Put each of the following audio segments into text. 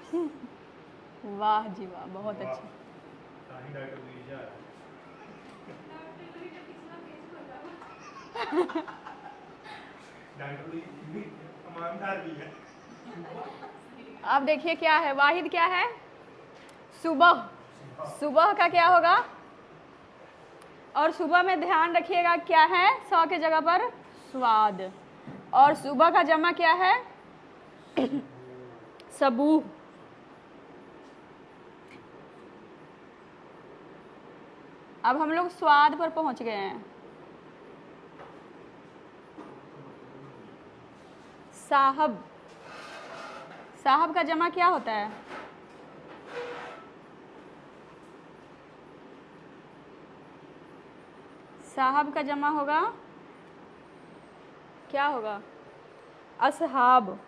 वाह जी वाह, बहुत वाह। अच्छा। ताही डॉक्टर लीजा है। डॉक्टर ली ईमानदार भी है। अब देखिए क्या है, वाहिद क्या है? सुबह। सुबह का क्या होगा? और सुबह में ध्यान रखिएगा क्या है, स के जगह पर स्वाद। और सुबह का जमा क्या है? सबूह। अब हम लोग स्वाद पर पहुंच गए हैं। साहब। साहब का जमा क्या होता है? साहब का जमा होगा, क्या होगा? असहाब।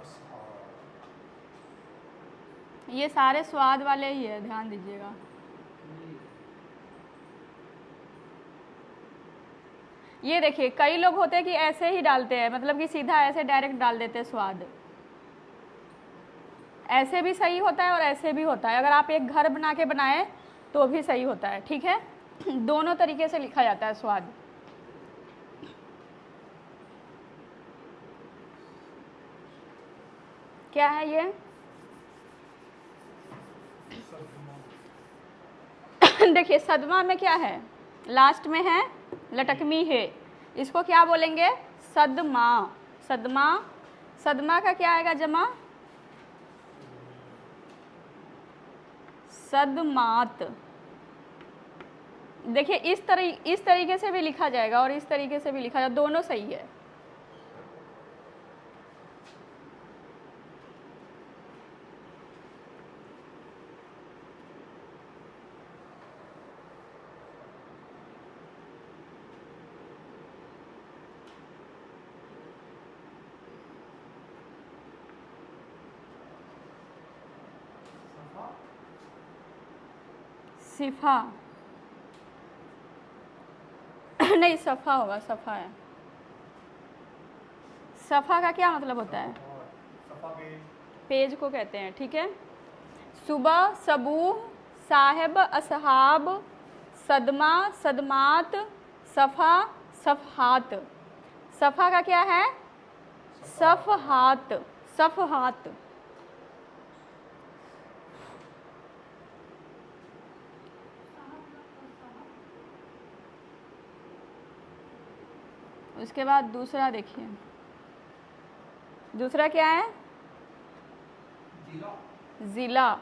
ये सारे स्वाद वाले ही है, ध्यान दीजिएगा। ये देखिए कई लोग होते हैं कि ऐसे ही डालते हैं, मतलब कि सीधा ऐसे डायरेक्ट डाल देते हैं स्वाद। ऐसे भी सही होता है और ऐसे भी होता है। अगर आप एक घर बना के बनाए तो भी सही होता है, ठीक है। दोनों तरीके से लिखा जाता है स्वाद। क्या है ये? देखिए सदमा में क्या है, लास्ट में है लटकमी है, इसको क्या बोलेंगे? सदमा। सदमा। सदमा का क्या आएगा जमा? सदमात। देखिए इस तरीके से भी लिखा जाएगा और इस तरीके से भी लिखा जाएगा, दोनों सही है। सिफा नहीं, सफ़ा होगा, सफ़ा है। सफ़ा का क्या मतलब होता है? सफा पेज। पेज को कहते हैं, ठीक है। सुबह, सबूह, साहिब, असहाब, सदमा, सदमात, सफ़ा, सफ़हात। सफ़ा का क्या है? सफ़हात। सफ़हात। उसके बाद दूसरा देखिए, दूसरा क्या है? ज़िला।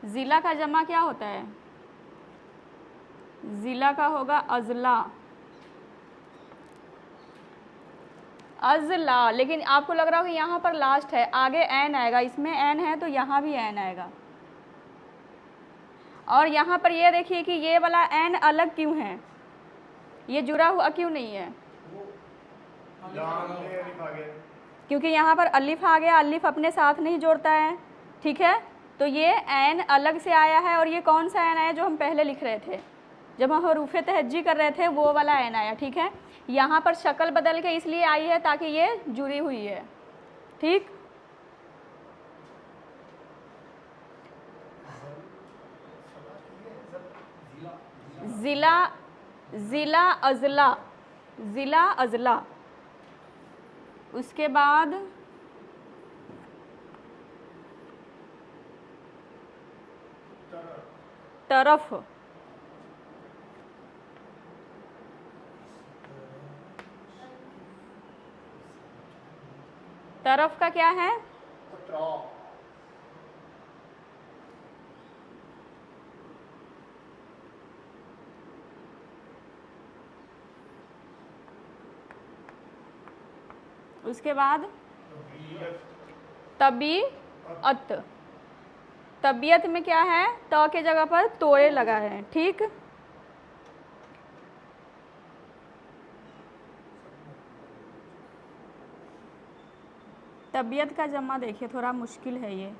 ज़िला का जमा क्या होता है? ज़िला का होगा अज़ला। अज़ला, लेकिन आपको लग रहा होगा यहाँ पर लास्ट है, आगे एन आएगा, इसमें एन है तो यहाँ भी एन आएगा। और यहाँ पर ये देखिए कि ये वाला एन अलग क्यों है, ये जुड़ा हुआ क्यों नहीं है? क्योंकि यहाँ पर अलिफ आ गया, अलिफ अपने साथ नहीं जोड़ता है, ठीक है। तो ये एन अलग से आया है, और ये कौन सा एन आया जो हम पहले लिख रहे थे जब हम हरूफ़े तहज्जी कर रहे थे, वो वाला एन आया, ठीक है। यहाँ पर शक्ल बदल के इसलिए आई है ताकि ये जुड़ी हुई है, ठीक। ज़िला। ज़िला अज़ला। ज़िला अज़ला। उसके बाद तरफ। तरफ का क्या है? उसके बाद तबीअत। तबीयत में क्या है? त के जगह पर तोड़े लगा है, ठीक। तबीयत का जमा देखिए थोड़ा मुश्किल है ये।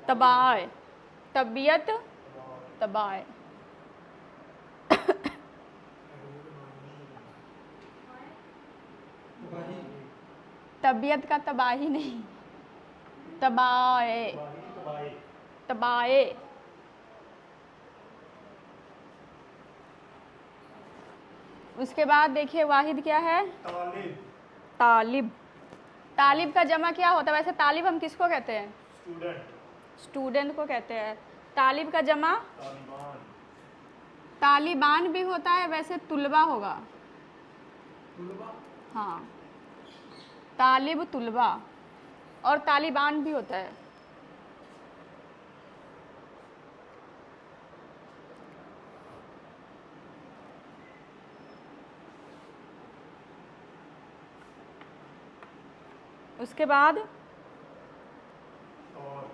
तबाय। तबीयत तबाय। तबीयत का तबाही नहीं। तबाए, तबाए, तबाए। उसके बाद देखिए वाहिद क्या है? तालिब, तालिब। तालिब का जमा क्या होता है? वैसे तालिब हम किसको कहते हैं? स्टूडेंट, स्टूडेंट को कहते हैं। तालिब का जमा तालिबान, तालिबान भी होता है, वैसे तुलबा होगा। तुलबा, हाँ, तालिब तुलबा, और तालिबान भी होता है। उसके बाद और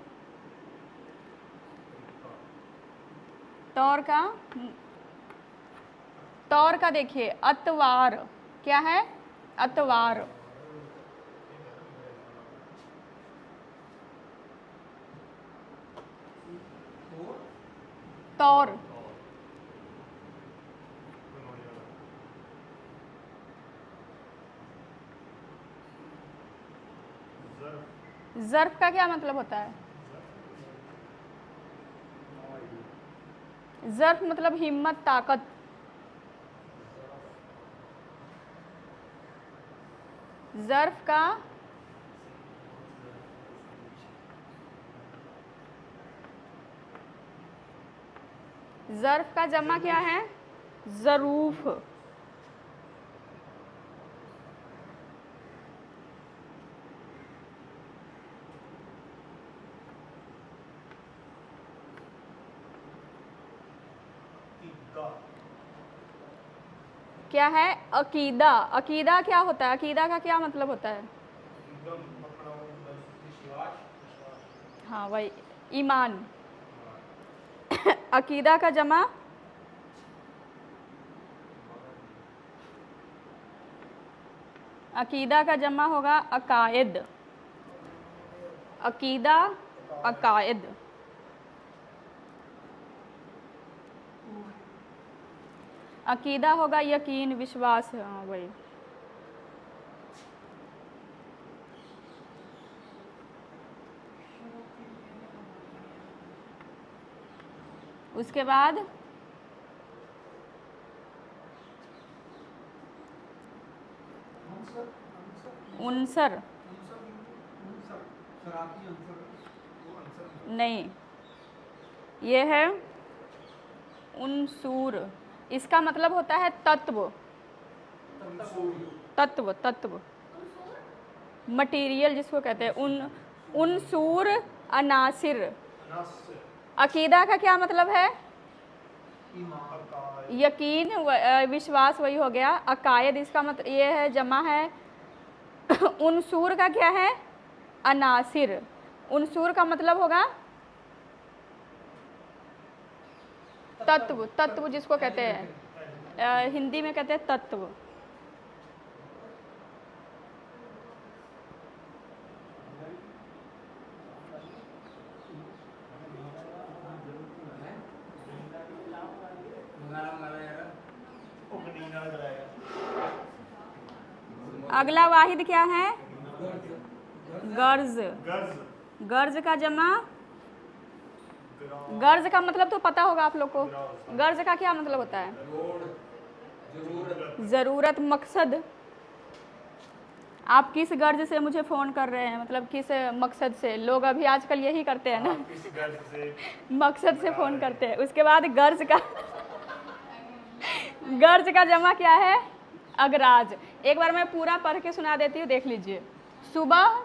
तौर का देखिए अतवार क्या है? अतवार। तौर, ज़र्फ का क्या मतलब होता है? ज़र्फ मतलब हिम्मत, ताकत। ज़र्फ का ज़र्फ का जमा क्या है? ज़रूफ। ईदगाह, क्या है? अकीदा। अकीदा क्या होता है? अकीदा का क्या मतलब होता है? एकदम अपना विश्वास, हाँ वही, ईमान। अकीदा का जमा अकीदा का जमा होगा अकायद। अकीदा, अकायद। अकीदा होगा यकीन, विश्वास। हाँ वही। उसके बाद उनसर, नहीं, ये है उनसूर। इसका मतलब होता है तत्व, तत्व, तत्व, मटीरियल जिसको कहते हैं। उनसूर, अनासिर। अकीदा का क्या मतलब है? यकीन, विश्वास, वही हो गया। अकायद इसका मतलब ये है, जमा है। उनसूर का क्या है? अनासिर। उनसूर का मतलब होगा तत्व, तत्व जिसको कहते हैं, हिंदी में कहते हैं तत्व। अगला वाहिद क्या है? गर्ज। गर्ज, गर्ज का जमा, गर्ज का मतलब तो पता होगा आप लोग को। गर्ज का क्या मतलब होता है? ज़रूरत, मकसद। आप किस गर्ज से मुझे फ़ोन कर रहे हैं, मतलब किस मकसद से? लोग अभी आजकल यही करते हैं ना, किस गर्ज से, मकसद से फ़ोन करते हैं। उसके बाद गर्ज का गर्ज का जमा क्या है? अगराज। एक बार मैं पूरा पढ़ के सुना देती हूँ, देख लीजिए। सुबह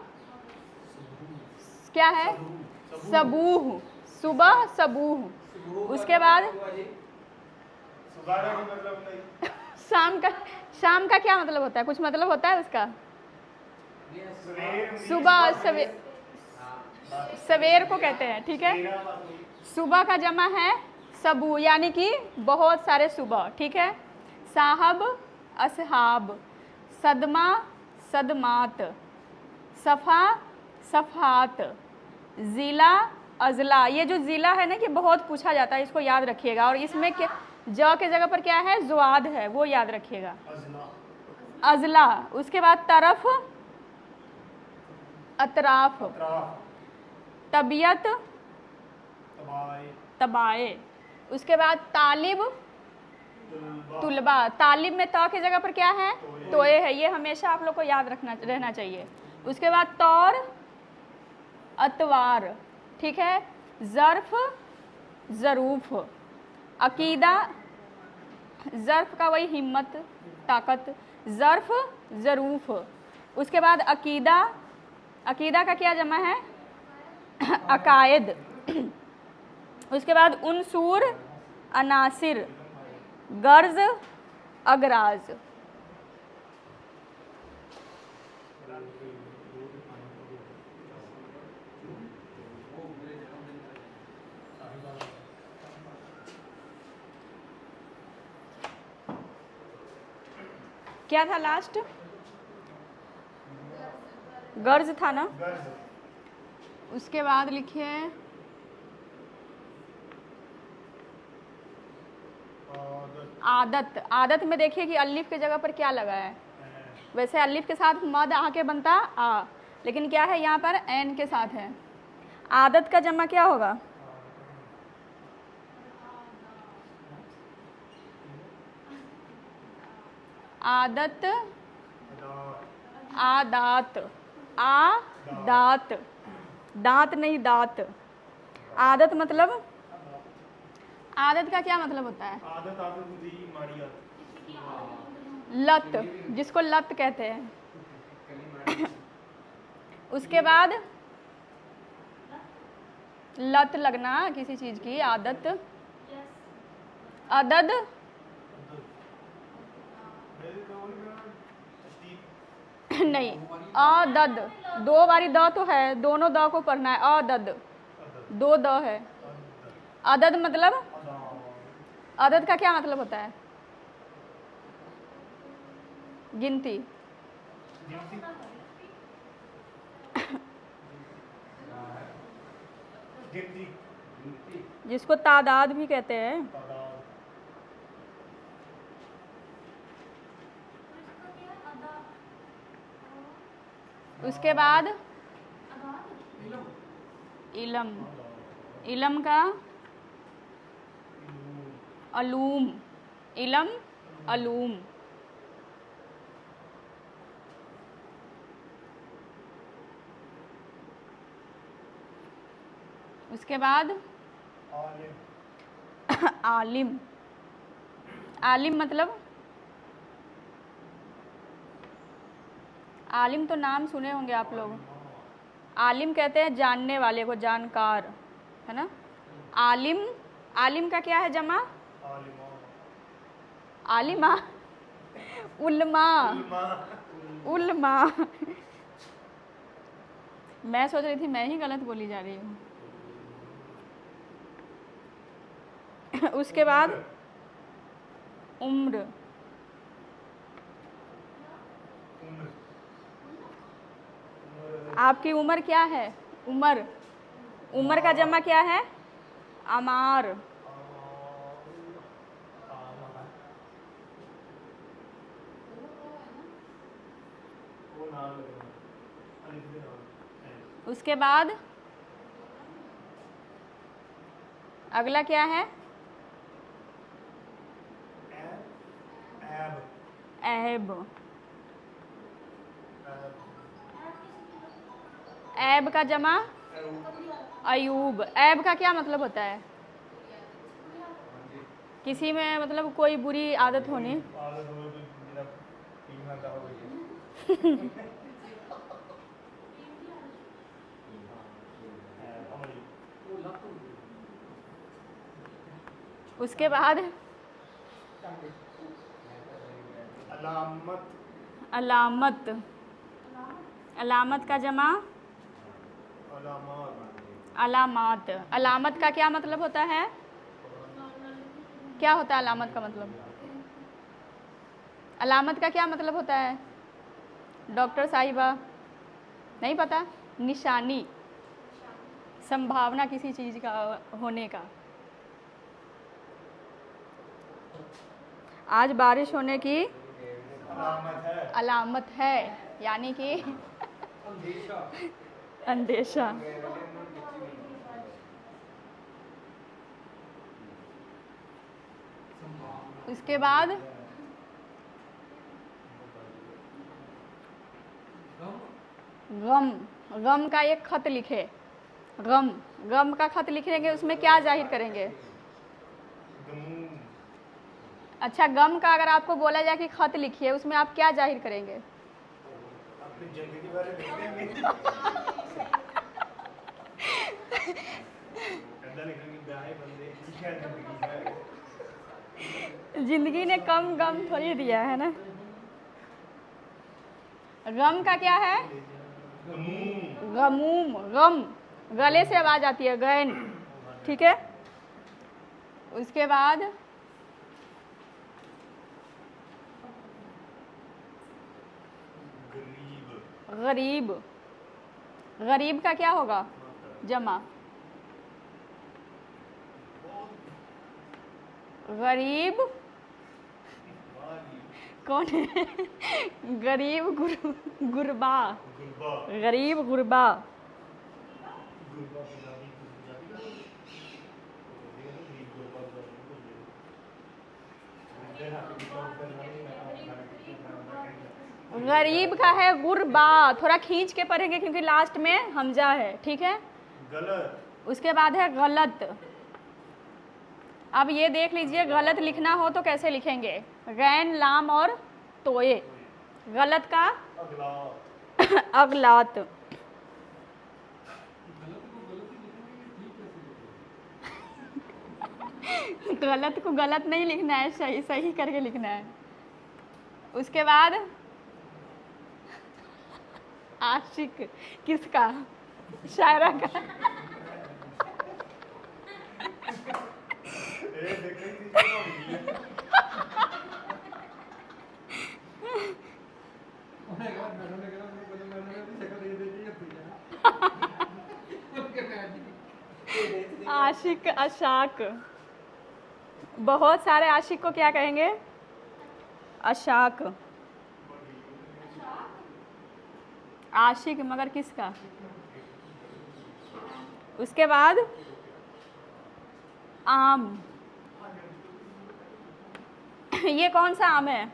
क्या है? सबूह, सुबह सबूह। उसके बाद सुबह का मतलब नहीं, शाम का क्या मतलब होता है? कुछ मतलब होता है उसका? सुबह, सवेर को कहते हैं, ठीक है। सुबह का जमा है सबू, यानी कि बहुत सारे सुबह, ठीक है। साहब, असहाब। सदमा, सदमात। सफ़ा, सफ़ात। ज़िला, अज़ला। ये जो ज़िला है ना, कि बहुत पूछा जाता है, इसको याद रखिएगा। और इसमें क्या, ज के जगह पर क्या है? ज़ुआद है, वो याद रखिएगा। अज़ला। उसके बाद तरफ, अतराफ। तबीयत, तबाए, तबाए। उसके बाद तालिब, तुलबा, तुलबा। तालिब में त की जगह पर क्या है? तोए है। ये हमेशा आप लोग को याद रहना चाहिए। उसके बाद तौर, अतवार। ठीक है। ज़र्फ, ज़रूफ। अकीदा, ज़र्फ का वही हिम्मत, ताकत। ज़र्फ, ज़रूफ। उसके बाद अकीदा, अकीदा का क्या जमा है? अकायद। उसके बाद उनसूर, अनासिर। गर्ज, अगराज। क्या था लास्ट? गर्ज था ना? गर्ज, उसके बाद लिखिए आदत, आदत। आदत में देखिए कि अलिफ की जगह पर क्या लगा है। वैसे अलिफ के साथ मद आके बनता आ, लेकिन क्या है यहाँ पर एन के साथ है। आदत का जमा क्या होगा? आदत, आदात, दात। दांत नहीं, दात। आदत मतलब, आदत का क्या मतलब होता है? आदत, आदत दी माड़ी आदत, लत, जिसको लत कहते हैं। उसके बाद लत लगना किसी चीज की, आदत। अदद, नहीं, अदद। दो बारी द तो है, दोनों द को पढ़ना है। अदद, दो द है। अदद मतलब, अदद का क्या मतलब होता है? गिनती। गिनती, जिसको तादाद भी कहते हैं। उसके बाद इलम, इलम का अलूम, इलम, अलूम। उसके बाद आलिम। आलिम मतलब, आलिम तो नाम सुने होंगे आप लोग। आलिम कहते हैं जानने वाले को, जानकार, है ना। आलिम, आलिम का क्या है जमा? आलिमा, उल्मा, उल्मा। मैं सोच रही थी मैं ही गलत बोली जा रही हूँ। उसके बाद उम्र, आपकी उम्र क्या है? उम्र, उम्र का जमा क्या है? अमार। उसके बाद अगला क्या है? ऐब। ऐब का जमा अयूब। ऐब का क्या मतलब होता है? किसी में मतलब कोई बुरी आदत होनी। उसके बाद अलामत, अलामत। अलामत का जमा अलामात। अलामत का क्या मतलब होता है? क्या होता है अलामत का मतलब? अलामत का क्या मतलब होता है डॉक्टर साहिबा? नहीं पता? निशानी, संभावना किसी चीज़ का होने का। आज बारिश होने की अलामत है, अलामत है, यानी कि अंदेशा। उसके बाद गम। गम का एक खत लिखे। गम, गम का खत लिखेंगे, उसमें क्या जाहिर करेंगे? गमूम। अच्छा, गम का अगर आपको बोला जाए कि खत लिखिए, उसमें आप क्या जाहिर करेंगे? अपनी जिंदगी के बारे में लिखेंगे। कहता लिखेंगे ब्याहे बंदे क्या जिंदगी है। जिंदगी ने कम गम थोड़ी दिया है ना। गम का क्या है? गमूम। गमूम। गम, गले से आवाज आती है, गैन। ठीक है। उसके बाद गरीब। गरीब। गरीब का क्या होगा? जमा। गरीब कौन है? गरीब गुरबा। गुरबा। गरीब गुरबा। गुरबा पंजाबी पंजाबी गरीब का है गुरबा। थोड़ा खींच के पढ़ेंगे क्योंकि लास्ट में हमजा है। ठीक है। गलत। उसके बाद है गलत। अब ये देख लीजिए, गलत लिखना हो तो कैसे लिखेंगे? गैन, लाम और तोए। गलत का अगला। अगलात। गलत को गलत नहीं लिखना है, सही सही करके लिखना है। उसके बाद आशिक। किसका? शायरा का। आशिक, अशाक। बहुत सारे आशिक को क्या कहेंगे? अशाक। आशिक मगर किसका? उसके बाद आम। ये कौन सा आम है?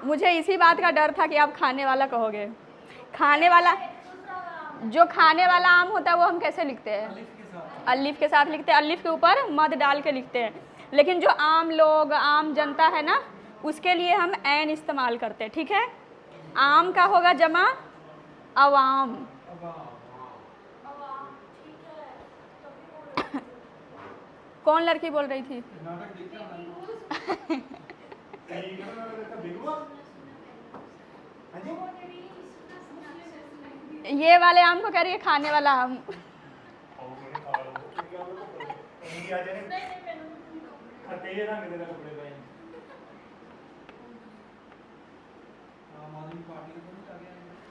मुझे इसी बात का डर था कि आप खाने वाला कहोगे। खाने वाला, जो खाने वाला आम होता है वो हम कैसे लिखते हैं? अलिफ के साथ लिखते हैं। अलिफ के ऊपर मद डाल के लिखते हैं। लेकिन जो आम लोग, आम जनता है ना, उसके लिए हम ऐन इस्तेमाल करते हैं। ठीक है। आम का होगा जमा अवाम। कौन लड़की बोल रही थी? ये वाले आम को कह रही है खाने वाला आम।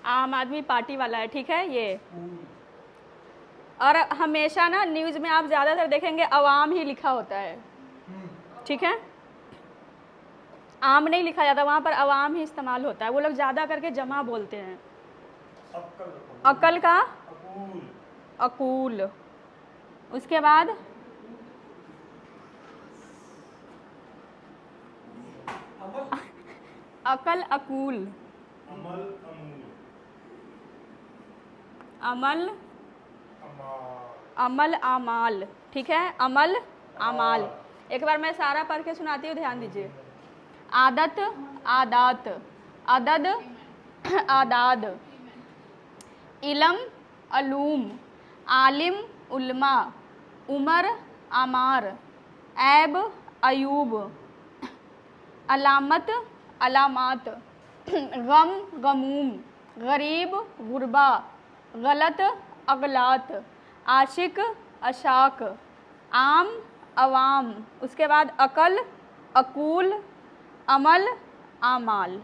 आम आदमी पार्टी वाला है। ठीक है। ये और हमेशा ना न्यूज़ में आप ज़्यादातर देखेंगे अवाम ही लिखा होता है। ठीक है। आम नहीं लिखा जाता, वहाँ पर अवाम ही इस्तेमाल होता है। वो लोग ज़्यादा करके जमा बोलते हैं। अकल का अकूल। उसके बाद अकल अकूल। अमल अमल आमाल। ठीक है। अमल आमाल। एक बार मैं सारा पढ़ के सुनाती हूँ, ध्यान दीजिए। आदत आदात। अदद आदाद। इलम अलूम। आलिम उलमा। उमर आमार। ऐब अयूब। अलामत अलामात। गम गमूम। गरीब गुरबा। गलत अगलात। आशिक अशाक। आम अवाम। उसके बाद अकल अकूल। अमल आमाल।